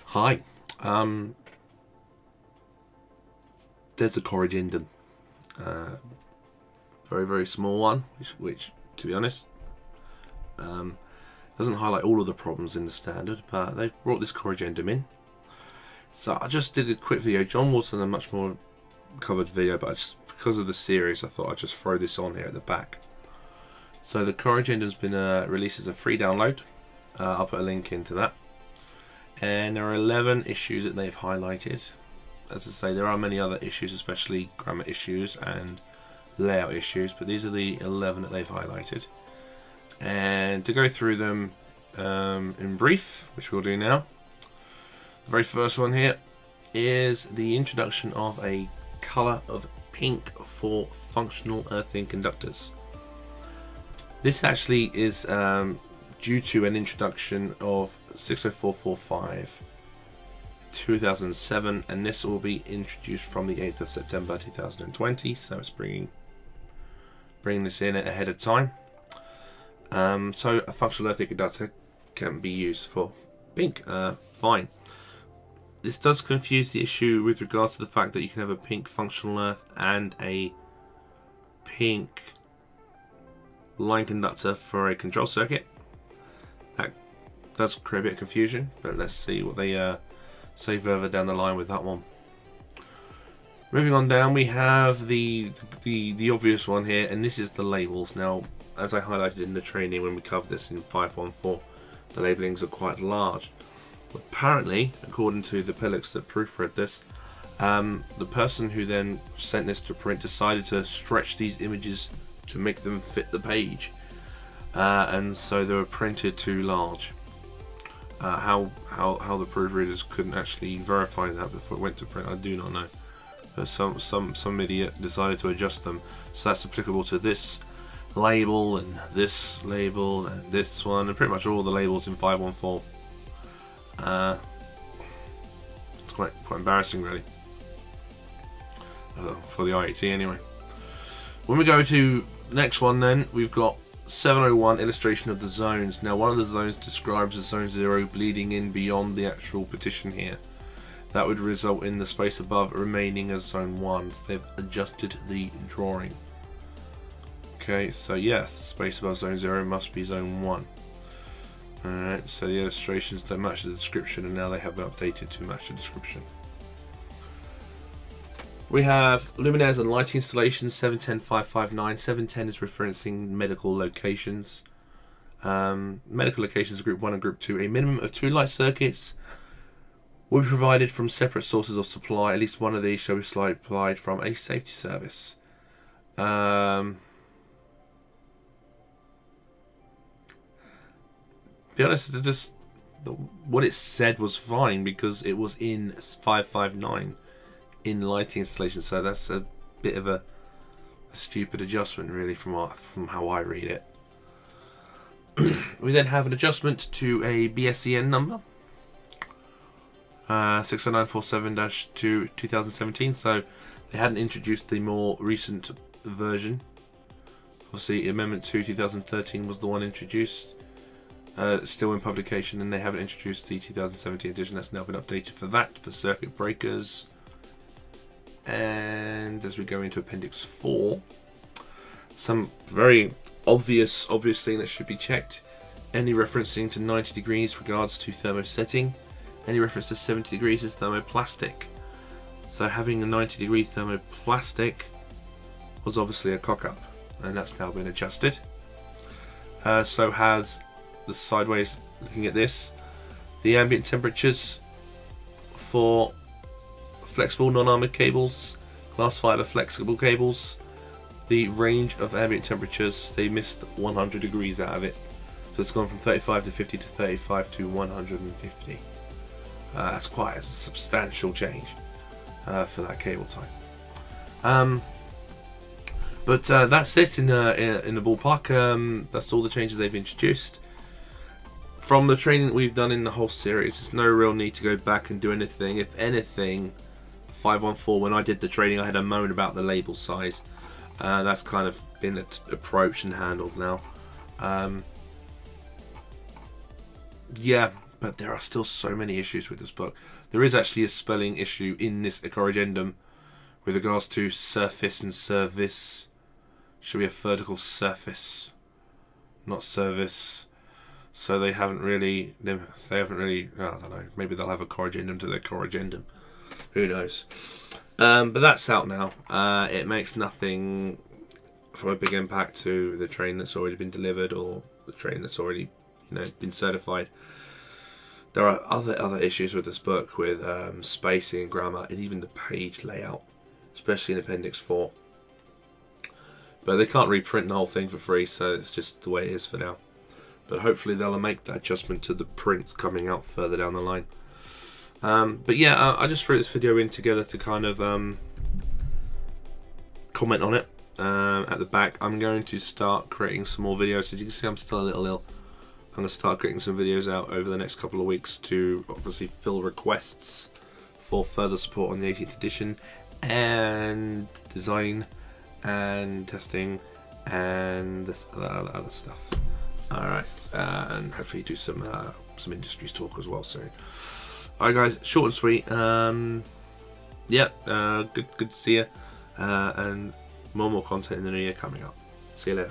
Hi, there's a Corrigendum, very small one, which to be honest, doesn't highlight all of the problems in the standard, but they've brought this Corrigendum in. So I just did a quick video. John Watson, a much more covered video, but because of the series, I thought I'd just throw this on here at the back. So the Corrigendum's been released as a free download. I'll put a link into that. And there are 11 issues that they've highlighted. As I say, there are many other issues, especially grammar issues and layout issues, but these are the 11 that they've highlighted. And to go through them in brief, which we'll do now, the very first one here is the introduction of a color of pink for functional earthing conductors. This actually is due to an introduction of 60445 2007, and this will be introduced from the 8th of September 2020, so it's bringing this in ahead of time. So a functional earthing conductor can be used for pink, fine. This does confuse the issue with regards to the fact that you can have a pink functional earth and a pink line conductor for a control circuit. That does create a bit of confusion, but let's see what they say further down the line with that one. Moving on down, we have the obvious one here, and this is the labels. Now, as I highlighted in the training when we covered this in 514, the labelings are quite large. Apparently, according to the Pillix that proofread this, the person who then sent this to print decided to stretch these images to make them fit the page, and so they were printed too large. How the proofreaders couldn't actually verify that before it went to print, I do not know. But some idiot decided to adjust them, so that's applicable to this label and this label and this one, and pretty much all the labels in 514. It's quite embarrassing, really, for the IET anyway. When we go to next one, then we've got 701 illustration of the zones. Now, one of the zones describes as zone 0 bleeding in beyond the actual petition here. That would result in the space above remaining as zone 1. So they've adjusted the drawing. Okay, so yes, the space above zone 0 must be zone 1. Alright, so the illustrations don't match the description, and now they have been updated to match the description. We have luminaires and lighting installations, 710559. 710 is referencing medical locations. Medical locations group 1 and group 2. A minimum of 2 light circuits will be provided from separate sources of supply. At least one of these shall be supplied from a safety service. Be honest, what it said was fine because it was in 559 in lighting installation, so that's a bit of a stupid adjustment, really, from how I read it. We then have an adjustment to a BSEN number, 60947-2017. So they hadn't introduced the more recent version. Obviously, Amendment 2 2013 was the one introduced. Still in publication, and they haven't introduced the 2017 edition. That's now been updated for that, for circuit breakers. And as we go into Appendix 4, some very obvious thing that should be checked. Any referencing to 90 degrees regards to thermosetting. Any reference to 70 degrees is thermoplastic. So having a 90 degree thermoplastic was obviously a cock-up, and that's now been adjusted. So has the sideways, looking at this, the ambient temperatures for flexible non-armored cables, glass fiber flexible cables, the range of ambient temperatures, they missed 100 degrees out of it. So it's gone from 35 to 50 to 35 to 150. That's quite a substantial change for that cable type. But that's it in the ballpark. That's all the changes they've introduced. From the training that we've done in the whole series, there's no real need to go back and do anything. If anything, 514, when I did the training, I had a moan about the label size. That's kind of been approached and handled now. Yeah, but there are still so many issues with this book. There is actually a spelling issue in this Corrigendum with regards to surface and service. Should be a vertical surface, not service. So they haven't really, I don't know, maybe they'll have a Corrigendum to their Corrigendum. Who knows? But that's out now. It makes nothing from a big impact to the train that's already been delivered or the train that's already, been certified. There are other issues with this book with spacing and grammar and even the page layout, especially in Appendix 4. But they can't reprint the whole thing for free, so it's just the way it is for now. But hopefully they'll make that adjustment to the prints coming out further down the line. But yeah, I just threw this video in together to kind of comment on it. At the back, I'm going to start creating some more videos. As you can see, I'm still a little ill. I'm going to start creating some videos out over the next couple of weeks to obviously fill requests for further support on the 18th edition and design and testing and other stuff. Alright, and hopefully do some industries talk as well soon. Alright guys, short and sweet. Yeah, good to see you. And more content in the new year coming up. See you later.